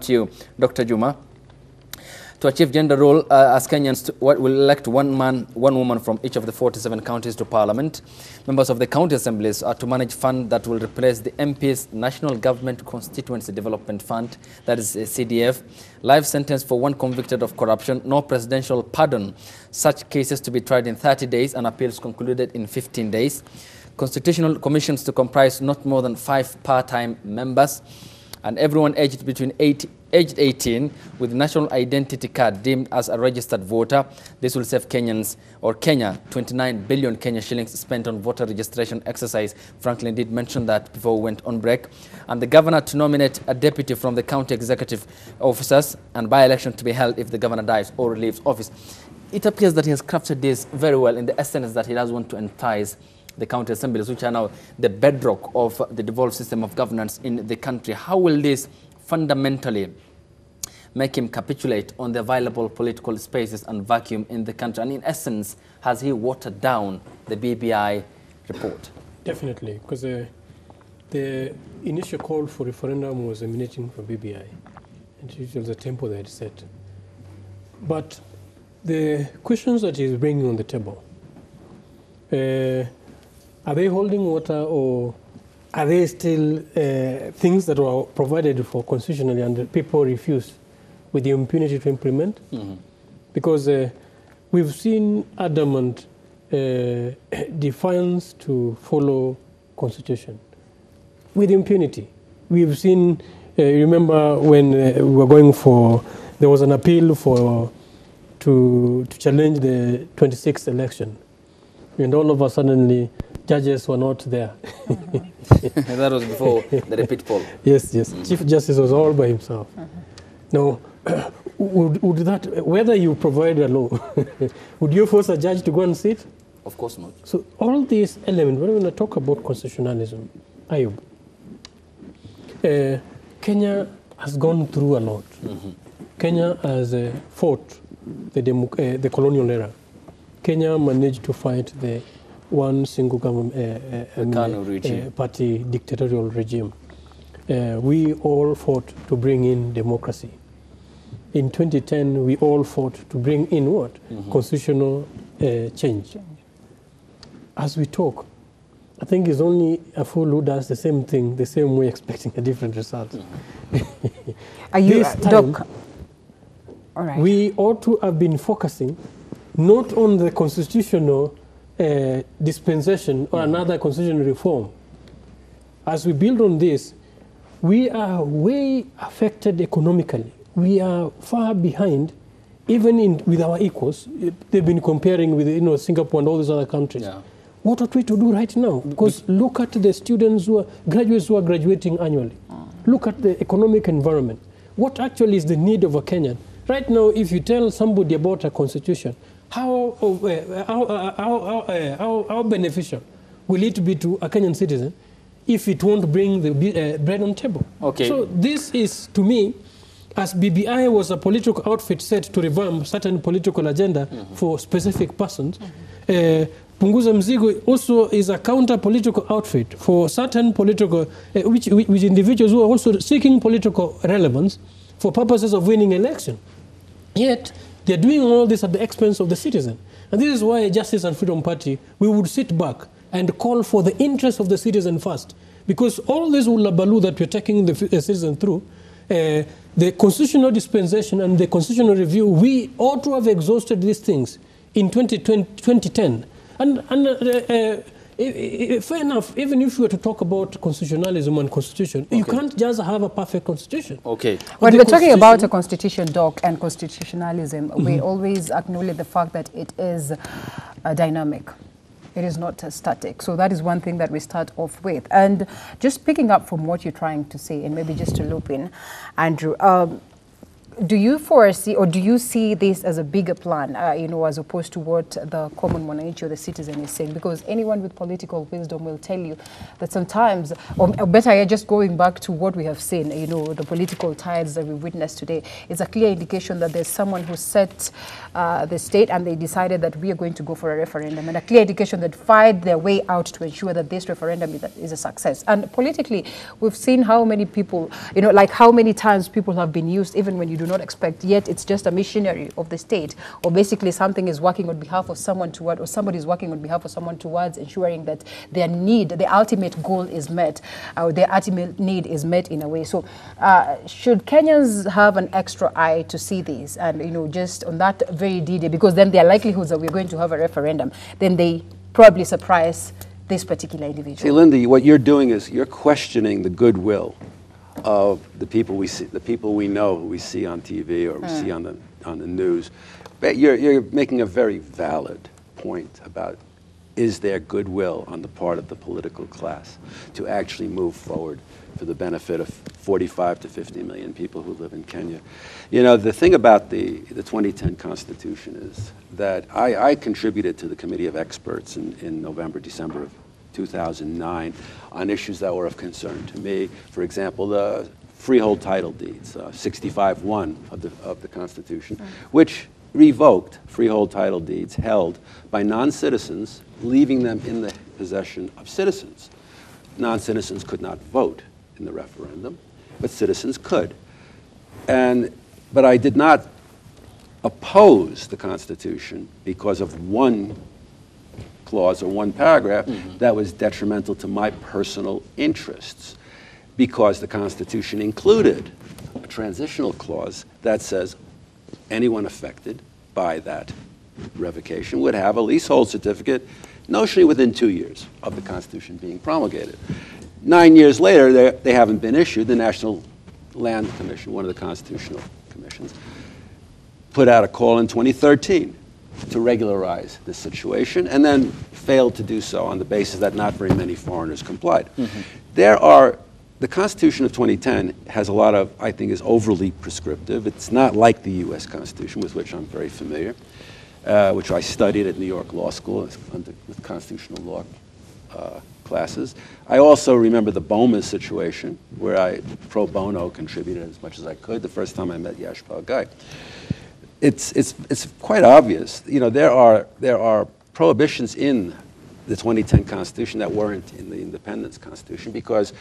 To you, Dr. Juma. To achieve gender role, as Kenyans will elect one man, one woman from each of the 47 counties to Parliament. Members of the county assemblies are to manage fund that will replace the MP's National Government Constituency Development Fund, that is CDF. Life sentence for one convicted of corruption, no presidential pardon. Such cases to be tried in 30 days and appeals concluded in 15 days. Constitutional commissions to comprise not more than 5 part-time members. And everyone aged between aged 18 with national identity card deemed as a registered voter. This will save Kenyans, or Kenya, 29 billion Kenya shillings spent on voter registration exercise. Franklin did mention that before we went on break. And the governor to nominate a deputy from the county executive officers, and by-election to be held if the governor dies or leaves office. It appears that he has crafted this very well in the essence that he does want to entice the county assemblies, which are now the bedrock of the devolved system of governance in the country. How will this fundamentally make him capitulate on the available political spaces and vacuum in the country? And in essence, has he watered down the BBI report? Definitely, because the initial call for referendum was emanating from BBI, and it was the tempo they had set. But the questions that he's bringing on the table, are they holding water, or are they still things that were provided for constitutionally and the people refused with the impunity to implement? Because we've seen adamant defiance to follow constitution with impunity. We've seen, remember when we were going for, there was an appeal to challenge the 26th election, and all of a sudden judges were not there. That was before the repeat poll. Yes, yes. Chief Justice was all by himself. Now, would that, whether you provide a law, would you force a judge to go and sit? Of course not. So all these elements, when we talk about constitutionalism, Ayub, Kenya has gone through a lot. Kenya has fought the colonial era. Kenya managed to fight the one single government party dictatorial regime. We all fought to bring in democracy. In 2010, we all fought to bring in what? Constitutional change. As we talk, I think it's only a fool who does the same thing, the same way, expecting a different result. Are you, Doc? All right. We ought to have been focusing not on the constitutional dispensation or another constitutional reform. As we build on this, we are way affected economically. We are far behind, even with our equals. They've been comparing with Singapore and all these other countries. Yeah. What are we to do right now? Because look at the students graduates who are graduating annually. Look at the economic environment. What actually is the need of a Kenyan? Right now, if you tell somebody about a constitution, how beneficial will it be to a Kenyan citizen if it won't bring the bread on the table? Okay. So this is, to me, as BBI was a political outfit set to revamp certain political agenda for specific persons, Punguza Mzigo also is a counter-political outfit for certain political, which individuals who are also seeking political relevance for purposes of winning election. Yet, they're doing all this at the expense of the citizen. And this is why Justice and Freedom Party, we would sit back and call for the interest of the citizen first. Because all this ullabaloo that we're taking the citizen through, the constitutional dispensation and the constitutional review, we ought to have exhausted these things in 2010. Fair enough, even if we were to talk about constitutionalism and constitution, you can't just have a perfect constitution. Okay. When we're talking about a constitution, Doc, and constitutionalism, we always acknowledge the fact that it is dynamic. It is not static. So that is one thing that we start off with. And just picking up from what you're trying to say, and maybe just to loop in, Andrew, do you foresee, or do you see this as a bigger plan, you know, as opposed to what the common mwananchi or the citizen is saying? Because anyone with political wisdom will tell you that sometimes, or better yet, just going back to what we have seen, you know, the political tides that we witnessed today, is a clear indication that there's someone who set the state and they decided that we are going to go for a referendum, and a clear indication that fight their way out to ensure that this referendum is a success. And politically, we've seen how many people, you know, like how many times people have been used even when you do not expect, yet it's just a missionary of the state, or basically something is working on behalf of someone toward, or somebody is working on behalf of someone towards ensuring that their need, the ultimate goal is met, or their ultimate need is met in a way. So should Kenyans have an extra eye to see this, and, you know, just on that very D-Day, because then there are likelihoods that we're going to have a referendum, then they probably surprise this particular individual. See, Linda, what you're doing is you're questioning the goodwill of the people we see, the people we know, who we see on TV or we see on the news. But you're making a very valid point about, is there goodwill on the part of the political class to actually move forward for the benefit of 45 to 50 million people who live in Kenya? You know, the thing about the 2010 Constitution is that I contributed to the Committee of Experts in November, December of 2009 on issues that were of concern to me. For example, the freehold title deeds, 65(1) of the Constitution, which revoked freehold title deeds held by non-citizens, leaving them in the possession of citizens. Non-citizens could not vote in the referendum, but citizens could. But I did not oppose the Constitution because of one clause or one paragraph that was detrimental to my personal interests, because the Constitution included a transitional clause that says anyone affected by that revocation would have a leasehold certificate notionally within 2 years of the Constitution being promulgated. 9 years later, they haven't been issued. The National Land Commission, one of the constitutional commissions, put out a call in 2013 to regularize this situation, and then failed to do so on the basis that not very many foreigners complied. The Constitution of 2010 has a lot of, I think, is overly prescriptive. It's not like the U.S. Constitution, with which I'm very familiar, which I studied at New York Law School with constitutional law classes. I also remember the Boma situation, where I pro bono contributed as much as I could the first time I met Yashpal Gai. It's quite obvious. You know, there are prohibitions in the 2010 Constitution that weren't in the Independence Constitution, because,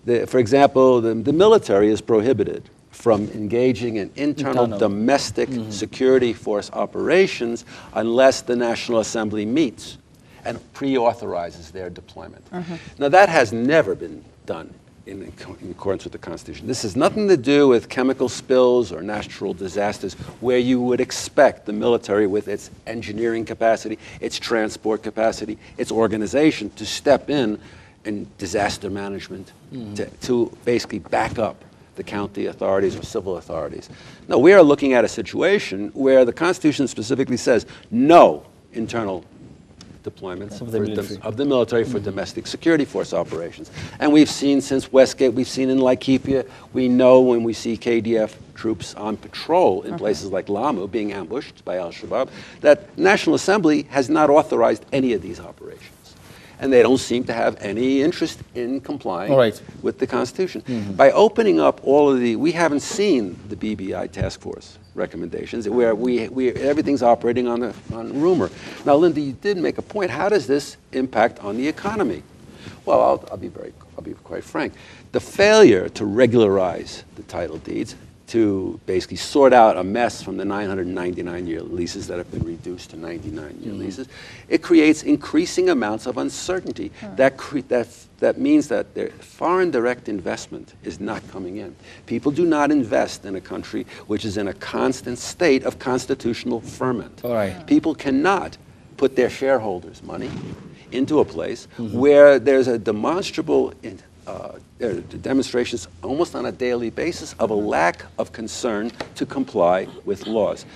for example, the military is prohibited from engaging in internal domestic security force operations unless the National Assembly meets and pre-authorizes their deployment. Now, that has never been done in accordance with the Constitution. This has nothing to do with chemical spills or natural disasters, where you would expect the military, with its engineering capacity, its transport capacity, its organization, to step in disaster management, to basically back up the county authorities or civil authorities. No, we are looking at a situation where the Constitution specifically says no internal deployments of the military for domestic security force operations. And we've seen since Westgate, we've seen in Laikipia, we know when we see KDF troops on patrol in places like Lamu being ambushed by Al-Shabaab, that National Assembly has not authorized any of these operations. And they don't seem to have any interest in complying with the Constitution. By opening up all of we haven't seen the BBI task force recommendations, where everything's operating on rumor. Now, Linda, you did make a point. How does this impact on the economy? Well, I'll be quite frank. The failure to regularize the title deeds, to basically sort out a mess from the 999-year leases that have been reduced to 99-year leases, it creates increasing amounts of uncertainty. That means that foreign direct investment is not coming in. People do not invest in a country which is in a constant state of constitutional ferment. People cannot put their shareholders' money into a place where there's a demonstrable demonstrations almost on a daily basis of a lack of concern to comply with laws.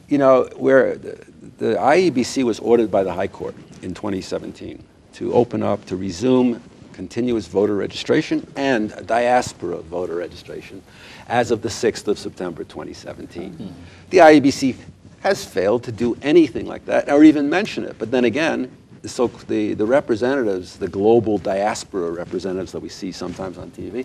You know, where the IEBC was ordered by the High Court in 2017 to open up, to resume continuous voter registration and diaspora voter registration as of the 6th of September 2017. The IEBC has failed to do anything like that or even mention it. But then again, the representatives, the global diaspora representatives that we see sometimes on TV,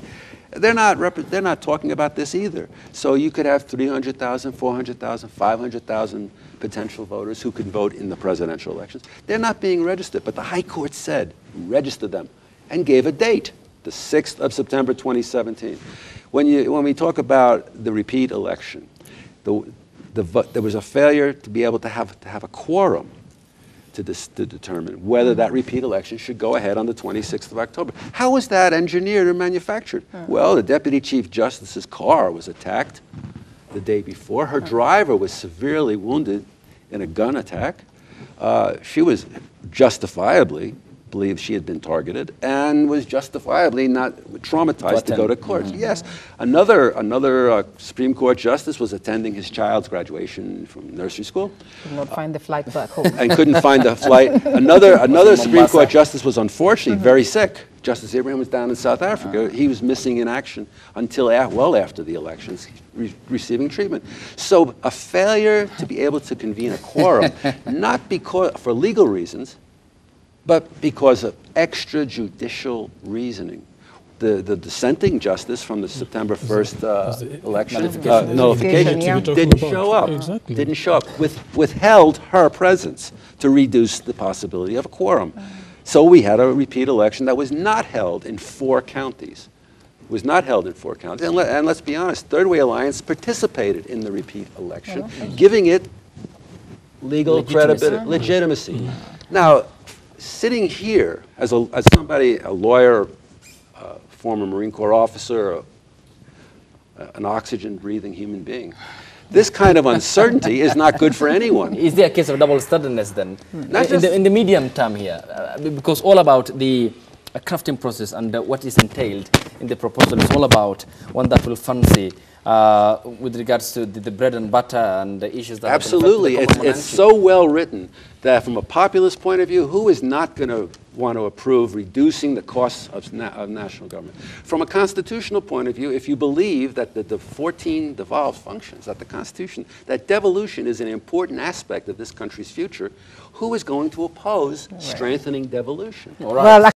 they're not talking about this either. So you could have 300,000, 400,000, 500,000 potential voters who could vote in the presidential elections. They're not being registered, but the High Court said, register them, and gave a date, the 6th of September 2017. When we talk about the repeat election, there was a failure to be able to have a quorum to determine whether that repeat election should go ahead on the 26th of October. How was that engineered or manufactured? Well, the Deputy Chief Justice's car was attacked the day before. Her driver was severely wounded in a gun attack. She was justifiably believed she had been targeted and was justifiably not traumatized to go to court. Yes. Another Supreme Court justice was attending his child's graduation from nursery school. Could not find the flight back home. And couldn't find the flight. Another Supreme Court justice was unfortunately very sick. Justice Abraham was down in South Africa. He was missing in action until well after the elections, receiving treatment. So a failure to be able to convene a quorum, not because for legal reasons, but because of extrajudicial reasoning. The dissenting justice from the September 1st election nullification didn't show up. Exactly. Didn't show up. Withheld her presence to reduce the possibility of a quorum. So we had a repeat election that was not held in 4 counties. Was not held in 4 counties. And let's be honest, Third Way Alliance participated in the repeat election, giving it legal credibility, legitimacy. Now, sitting here as somebody, a lawyer, former Marine Corps officer, an oxygen-breathing human being, this kind of uncertainty is not good for anyone. Is there a case of double-standardness then? In the medium term here, because all about the crafting process and what is entailed in the proposal is all about one that will fancy with regards to the bread and butter and the issues that absolutely. It's so well written that from a populist point of view, who is not going to want to approve reducing the costs of national government? From a constitutional point of view, if you believe that the 14 devolved functions, that the Constitution, that devolution is an important aspect of this country's future, who is going to oppose strengthening devolution? Well,